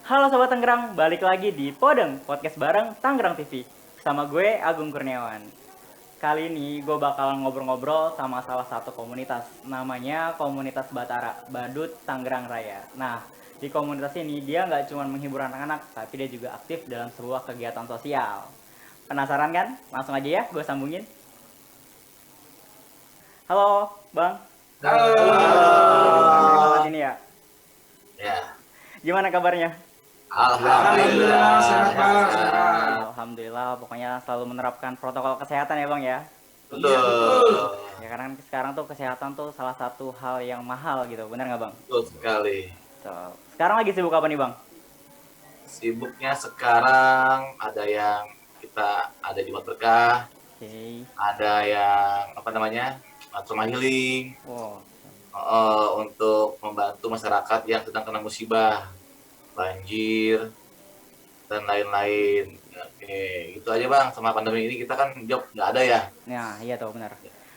Halo Sobat Tangerang, balik lagi di Podeng, podcast bareng Tangerang TV. Sama gue Agung Kurniawan. Kali ini gue bakalan ngobrol-ngobrol sama salah satu komunitas. Namanya Komunitas Batara, Badut Tangerang Raya. Nah, di komunitas ini dia nggak cuma menghibur anak-anak, tapi dia juga aktif dalam sebuah kegiatan sosial. Penasaran kan? Langsung aja ya, gue sambungin. Halo, Bang. Halo, banget ini ya. Ya, Gimana kabarnya? alhamdulillah sehat, Bang. Alhamdulillah, pokoknya selalu menerapkan protokol kesehatan ya Bang ya. Betul, Ya karena kan sekarang tuh kesehatan tuh salah satu hal yang mahal gitu, benar nggak Bang? betul sekali. Sekarang lagi sibuk apa nih Bang? Sibuknya sekarang ada yang kita ada di Jumat Berkah, Oke. ada yang apa namanya trauma healing Wow. untuk membantu masyarakat yang sedang kena musibah, banjir dan lain-lain. Oke, itu aja bang. Sama pandemi ini kita kan job nggak ada ya. Nah, iya tuh benar.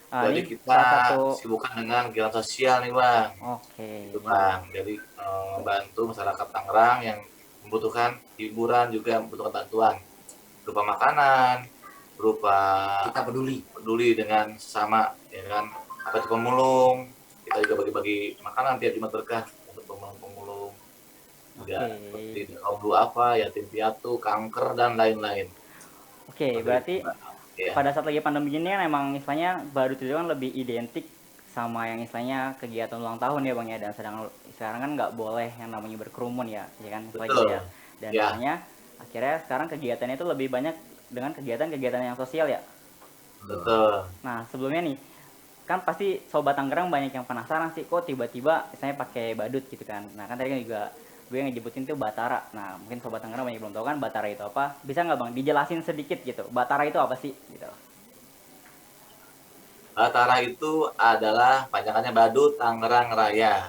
Jadi Ini kita salah satu. sibukkan dengan kegiatan sosial nih bang. Oke. Itu bang. Jadi bantu masyarakat Tangerang yang membutuhkan hiburan juga membutuhkan bantuan berupa makanan, berupa Kita peduli. peduli dengan sesama, ya kan? Apa itu pemulung? Kita juga bagi-bagi makanan tiap Jumat Berkah untuk pemulung-pemulung. Juga seperti kaum duafa, yatim piatu, kanker dan lain-lain. Oke, berarti Ya, pada saat lagi pandemi ini kan emang istilahnya baru itu kan lebih identik sama yang istilahnya kegiatan ulang tahun ya Bang ya, dan sekarang kan nggak boleh yang namanya berkerumun ya kan istilahnya betul. gitu ya. Dan Ya. makanya akhirnya sekarang kegiatannya itu lebih banyak dengan kegiatan-kegiatan yang sosial ya. Betul. Nah, sebelumnya nih, kan pasti Sobat Tangerang banyak yang penasaran sih, kok tiba-tiba saya pakai badut gitu kan. Nah, kan tadi kan juga gue ngejebutin tuh Batara. Nah, mungkin Sobat Tangerang banyak belum tahu kan Batara itu apa. Bisa nggak Bang dijelasin sedikit gitu, Batara itu apa sih? Gitu. Batara itu adalah panjangannya Badut Tangerang Raya.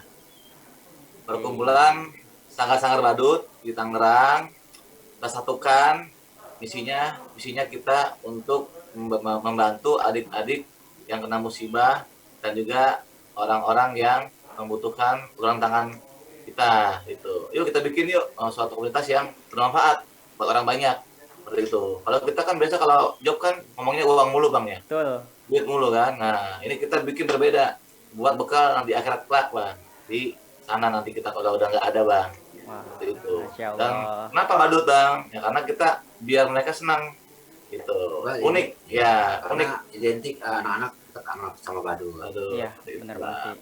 Perkumpulan sanggar-sanggar badut di Tangerang. Kita satukan misinya kita untuk membantu adik-adik yang kena musibah dan juga orang-orang yang membutuhkan tulang tangan kita itu. Yuk kita bikin yuk suatu komunitas yang bermanfaat buat orang banyak seperti itu. Kalau kita kan biasa kalau job kan ngomongnya uang mulu bang ya, Betul. duit mulu kan. Nah ini kita bikin berbeda buat bekal nanti akhirat kelak bang. Di sana nanti kita kalau udah nggak ada bang. Wah, Seperti itu. Masya Dan Allah. kenapa badut bang? Ya karena kita biar mereka senang gitu. Wah, Unik ya, unik. Karena identik anak-anak tetap anak sama badut. Aduh, Iya, seperti itu, benar Bang. banget sih.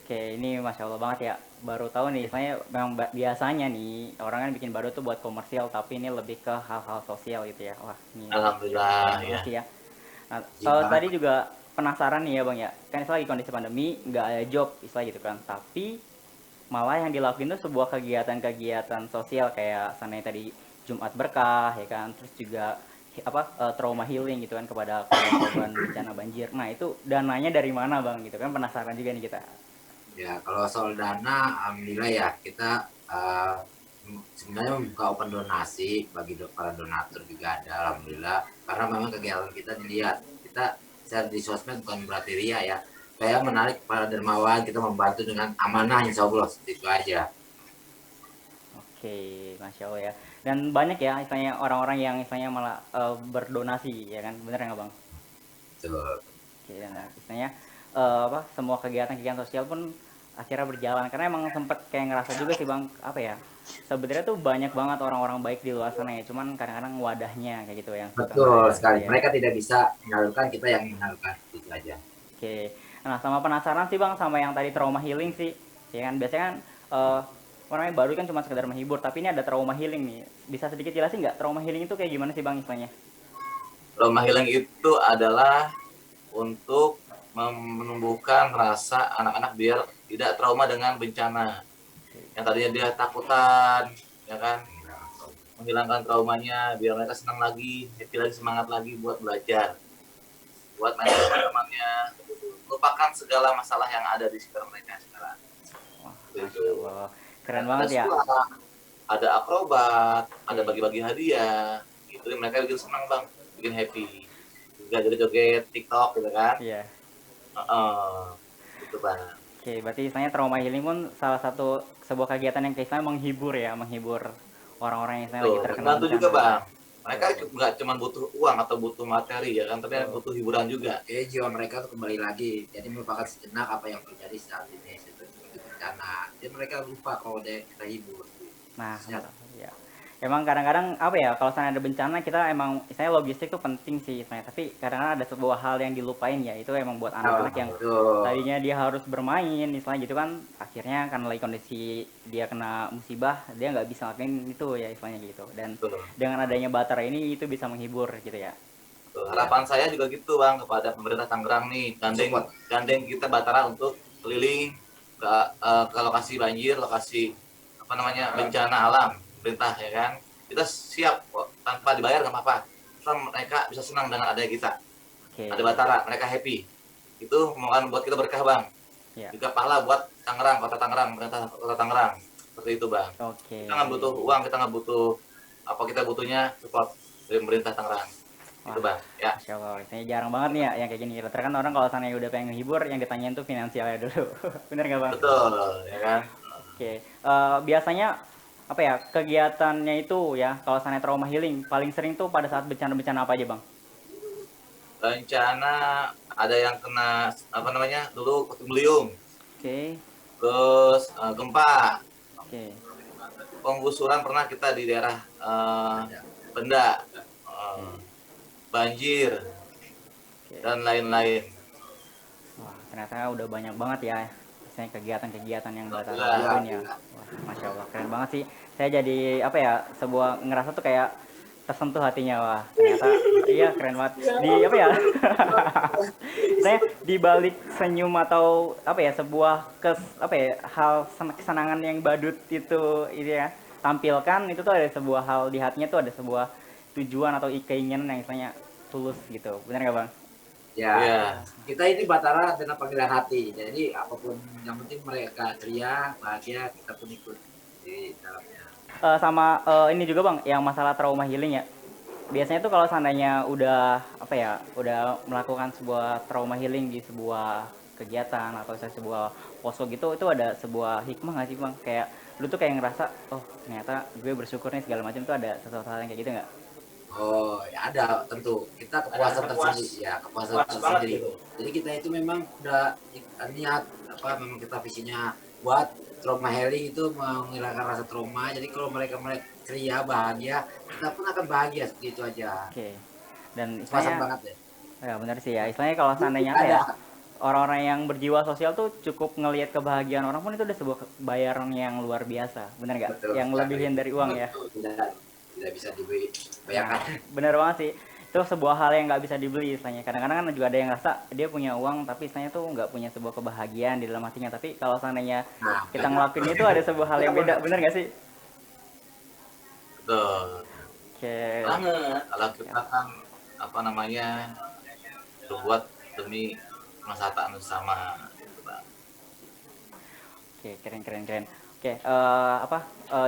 Oke, ini Masya Allah banget ya. Baru tahu nih, saya memang biasanya nih orang kan bikin baru tuh buat komersial, tapi ini lebih ke hal-hal sosial gitu ya. Wah, ini Alhamdulillah keren ya. banget sih ya. Nah, Iya, kalau banget, tadi Pak. juga penasaran nih ya Bang ya. Kan itu lagi kondisi pandemi, nggak ada job, istilah gitu kan. Tapi malah yang dilakuin tuh sebuah kegiatan-kegiatan sosial kayak sana tadi Jumat Berkah ya kan. Terus juga trauma healing gitu kan kepada korban bencana banjir. Nah, itu dananya dari mana Bang gitu kan, penasaran juga nih kita. Ya, kalau soal dana, alhamdulillah ya kita sebenarnya membuka open donasi bagi para donatur juga ada, alhamdulillah. Karena memang kegiatan kita dilihat, kita share di sosmed bukan berarti ria ya. Kayak menarik para dermawan, kita membantu dengan amanah, insya Allah itu aja. Oke, Masya Allah ya. Dan banyak ya istilahnya orang-orang yang istilahnya malah berdonasi ya kan, bener nggak Bang? Tuh. Oke, nah istilahnya semua kegiatan-kegiatan sosial pun akhirnya berjalan karena emang sempet kayak ngerasa juga sih Bang, apa ya, sebenarnya tuh banyak banget orang-orang baik di luar sana ya, cuman kadang-kadang wadahnya kayak gitu yang suka Betul nggak sekali. ya. Mereka tidak bisa menyalurkan, kita yang menyalurkan itu aja. Oke, nah sama penasaran sih Bang sama yang tadi trauma healing sih, ya kan biasanya kan eh namanya baru kan cuma sekedar menghibur, tapi ini ada trauma healing nih. Bisa sedikit jelasin nggak trauma healing itu kayak gimana sih Bang istilahnya? Trauma healing itu adalah untuk menumbuhkan rasa anak-anak biar tidak trauma dengan bencana. Yang tadinya dia takutan, ya kan, menghilangkan traumanya, biar mereka senang lagi, happy lagi, semangat lagi buat belajar, buat main sama teman-temannya, lupakan segala masalah yang ada di sekitar mereka sekarang. Wah, Gitu. Masya Allah. Keren banget ya. Ada akrobat, ada bagi-bagi hadiah, gitu. Mereka bikin senang bang, bikin happy. Juga joget-joget TikTok gitu kan. Iya. Heeh. Itu Bang. Oke, berarti istilahnya trauma healing pun salah satu sebuah kegiatan yang istilahnya menghibur ya, menghibur orang-orang yang istilahnya lagi Tuh, terkena membantu juga bencana. Bang. Mereka Betul. nggak cuma butuh uang atau butuh materi ya kan, tapi Betul. butuh hiburan juga. Jiwa mereka tuh kembali lagi, jadi melupakan sejenak apa yang terjadi saat ini seperti bencana. Jadi mereka lupa kalau kita hibur. Nah, Siap. ya. Emang kadang-kadang apa ya, kalau sana ada bencana kita emang istilahnya logistik tuh penting sih istilahnya, tapi kadang-kadang ada sebuah hal yang dilupain ya, itu emang buat anak-anak yang Betul. tadinya dia harus bermain istilahnya gitu kan, akhirnya karena lagi kondisi dia kena musibah, dia nggak bisa ngelakuin itu ya istilahnya gitu. Dan Tuh. dengan adanya Batara ini itu bisa menghibur gitu ya. Tuh, harapan saya juga gitu Bang kepada pemerintah Tangerang nih, gandeng kita Batara untuk keliling ke lokasi banjir, lokasi apa namanya bencana alam, pemerintah ya kan. Kita siap kok, tanpa dibayar nggak apa-apa. Karena mereka bisa senang dengan adanya kita. Oke. Ada Batara, mereka happy. Itu akan buat kita berkah Bang. Ya. Juga pahala buat Tangerang, kota Tangerang, pemerintah kota Tangerang. Seperti itu Bang. Oke. Kita nggak butuh uang, kita nggak butuh apa, kita butuhnya support dari pemerintah Tangerang. Itu Bang. Ya. Masya Allah, ini jarang banget nih ya yang kayak gini. Rata-rata kan orang kalau sana udah pengen ngehibur, yang ditanyain tuh finansialnya dulu. Bener nggak Bang? Betul, ya kan? Oke. Biasanya apa ya kegiatannya itu ya kalau sana trauma healing paling sering tuh pada saat bencana-bencana apa aja Bang? Bencana ada yang kena apa namanya? Dulu puting beliung, Oke. terus gempa, Oke. penggusuran pernah kita di daerah Benda, banjir Oke. dan lain-lain. Wah, ternyata udah banyak banget ya misalnya kegiatan-kegiatan yang Batak Iya, lakuin ya. Wah, Masya Allah, keren banget sih. Saya jadi apa ya, sebuah ngerasa tuh kayak tersentuh hatinya. Wah, ternyata iya keren banget. Di apa ya? Saya di balik senyum atau apa ya, sebuah apa ya, hal kesenangan yang badut itu ya tampilkan itu tuh ada sebuah hal di hatinya tuh ada sebuah tujuan atau keinginan yang istilahnya tulus gitu. Benar nggak Bang? Ya, Iya. kita ini Batara dengan panggilan hati. Jadi apapun yang penting mereka ceria, bahagia, kita pun ikut di dalamnya. Sama ini juga Bang, yang masalah trauma healing ya. Biasanya tuh kalau seandainya udah apa ya, udah melakukan sebuah trauma healing di sebuah kegiatan atau sebuah posko gitu, itu ada sebuah hikmah nggak sih Bang? Kayak lu tuh kayak ngerasa, oh ternyata gue bersyukur nih segala macam tuh ada sesuatu hal yang kayak gitu nggak? Oh, ya ada tentu. Kita kepuasan tersendiri, ya kepuasan tersendiri. Jadi kita itu memang udah niat apa memang kita visinya buat trauma healing itu menghilangkan rasa trauma. Jadi kalau mereka ceria, bahagia, kita pun akan bahagia seperti itu aja. Oke. Dan Kepuasan istilahnya, banget ya. ya benar sih ya. Istilahnya kalau seandainya apa ya, Ada. orang-orang yang berjiwa sosial tuh cukup ngelihat kebahagiaan orang pun itu udah sebuah bayaran yang luar biasa. Benar nggak? Betul Yang sekali. lebihin dari uang ya. Tidak bisa dibayangkan. Bener banget sih, itu sebuah hal yang nggak bisa dibeli istilahnya. Kadang-kadang kan juga ada yang rasa dia punya uang tapi istilahnya tuh nggak punya sebuah kebahagiaan di dalam hatinya. Tapi kalau seandainya Nah, kita ngelakuin itu ada sebuah hal yang beda, bener nggak sih? Betul. Oke. Banget. Kalau kita kan apa namanya berbuat demi kemaslahatan bersama. Gitu, Bang. Oke, keren. Oke,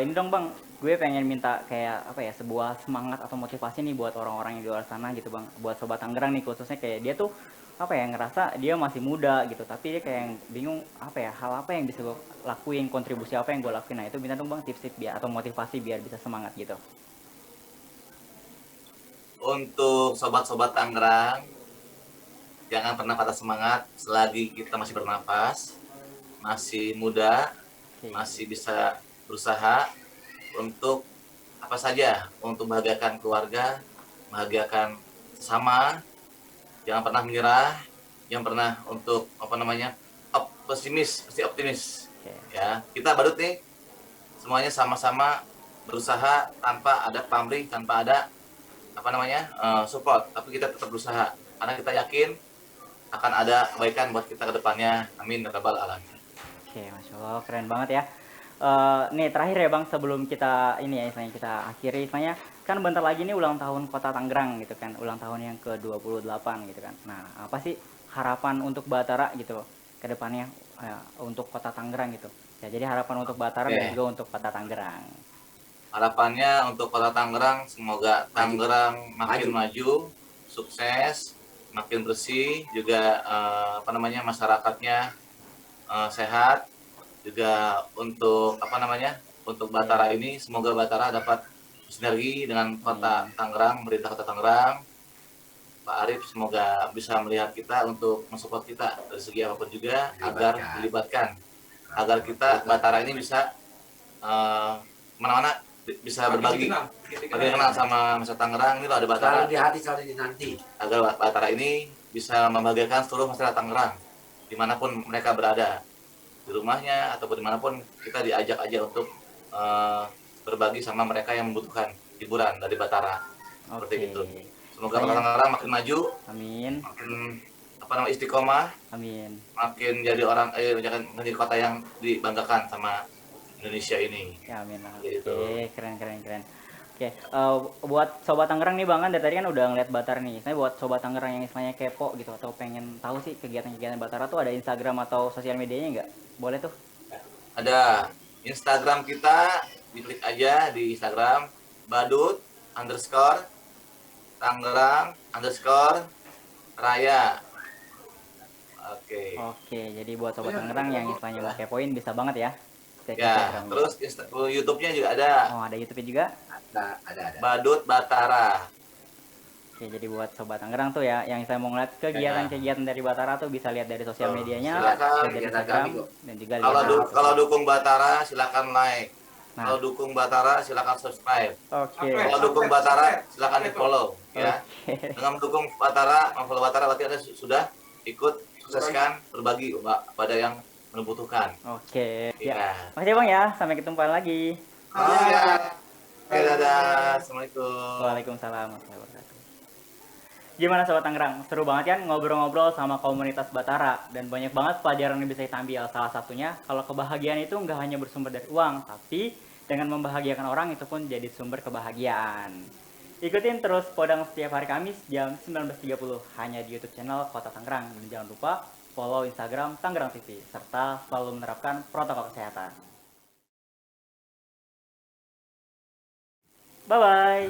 ini dong Bang, gue pengen minta kayak apa ya, sebuah semangat atau motivasi nih buat orang-orang yang di luar sana gitu Bang, buat Sobat Tangerang nih khususnya, kayak dia tuh apa ya, ngerasa dia masih muda gitu, tapi dia kayak yang bingung apa ya, hal apa yang bisa gue lakuin, kontribusi apa yang gue lakuin. Nah itu minta dong Bang tips-tips biar atau motivasi biar bisa semangat gitu. Untuk sobat-sobat Tangerang, jangan pernah patah semangat selagi kita masih bernafas, masih muda, Oke. masih bisa berusaha untuk apa saja, untuk membahagiakan keluarga, membahagiakan sesama, jangan pernah menyerah, jangan pernah untuk apa namanya pesimis, pasti optimis. Oke. Ya, kita badut nih, semuanya sama-sama berusaha tanpa ada pamrih, tanpa ada apa namanya support, tapi kita tetap berusaha karena kita yakin akan ada kebaikan buat kita ke depannya. Amin ya rabbal alamin. Oke, Masya Allah, keren banget ya. Nih terakhir ya Bang, sebelum kita ini ya istilahnya kita akhiri, istilahnya kan bentar lagi nih ulang tahun Kota Tangerang gitu kan, ulang tahun yang ke-28 gitu kan. Nah, apa sih harapan untuk Batara gitu ke depannya untuk Kota Tangerang gitu? Ya, jadi harapan untuk Batara dan juga untuk Kota Tangerang. Harapannya untuk Kota Tangerang, semoga Tangerang makin maju, sukses, makin bersih, juga apa namanya masyarakatnya sehat. Juga untuk untuk Batara ini, semoga Batara dapat sinergi dengan kota Tangerang, pemerintah kota Tangerang. Pak Arif semoga bisa melihat kita untuk mensupport kita dari segi apapun juga agar dilibatkan, agar kita Batara ini bisa mana-mana bisa berbagi, kenal sama masyarakat Tangerang. Ini loh ada Batara. Selalu di hati, selalu di nanti. Agar Batara ini bisa membahagiakan seluruh masyarakat Tangerang, dimanapun mereka berada, di rumahnya ataupun dimanapun, kita diajak aja untuk berbagi sama mereka yang membutuhkan hiburan dari Batara. Seperti itu. Semoga Kota Tangerang makin maju. Amin. Makin istiqomah. Amin. Makin jadi menjadi kota yang dibanggakan sama Indonesia ini. Ya, amin. Gitu. Oke, keren. Oke, buat sobat Tangerang nih Bang, kan dari tadi kan udah ngeliat Batara nih. Saya buat sobat Tangerang yang istilahnya kepo gitu atau pengen tahu sih kegiatan-kegiatan Batara tuh ada Instagram atau sosial medianya nggak? Boleh tuh? Ada Instagram kita, diklik aja di Instagram badut_Tangerang_Raya. Oke, jadi buat sobat Tangerang yang istilahnya mau kepoin bisa banget ya. Cek Ya, Instagram. terus YouTube-nya juga ada. Oh, ada YouTube juga? Ada. Badut Batara. Oke, jadi buat sobat Tangerang tuh ya, yang saya mau ngeliat kegiatan-kegiatan dari Batara tuh bisa lihat dari sosial medianya, silakan, dari Instagram, dan juga Kalau dukung Batara silakan like. Kalau dukung Batara silakan subscribe. Oke. Kalau dukung Batara silakan di follow ya. Dengan mendukung Batara, memfollow Batara berarti Anda sudah ikut sukseskan berbagi pada yang membutuhkan. Oke. Ya. Ya. Makasih Bang ya, sampai ketemu lagi. Iya. Oke, dadah. Assalamualaikum. Waalaikumsalam warahmatullahi wabarakatuh. Gimana sobat Tangerang? Seru banget kan ngobrol-ngobrol sama komunitas Batara, dan banyak banget pelajaran yang bisa kita ambil. Salah satunya, kalau kebahagiaan itu nggak hanya bersumber dari uang, tapi dengan membahagiakan orang itu pun jadi sumber kebahagiaan. Ikutin terus Podang setiap hari Kamis jam 19.30 hanya di YouTube channel Kota Tangerang. Dan jangan lupa follow Instagram Tangerang TV serta selalu menerapkan protokol kesehatan. Bye bye.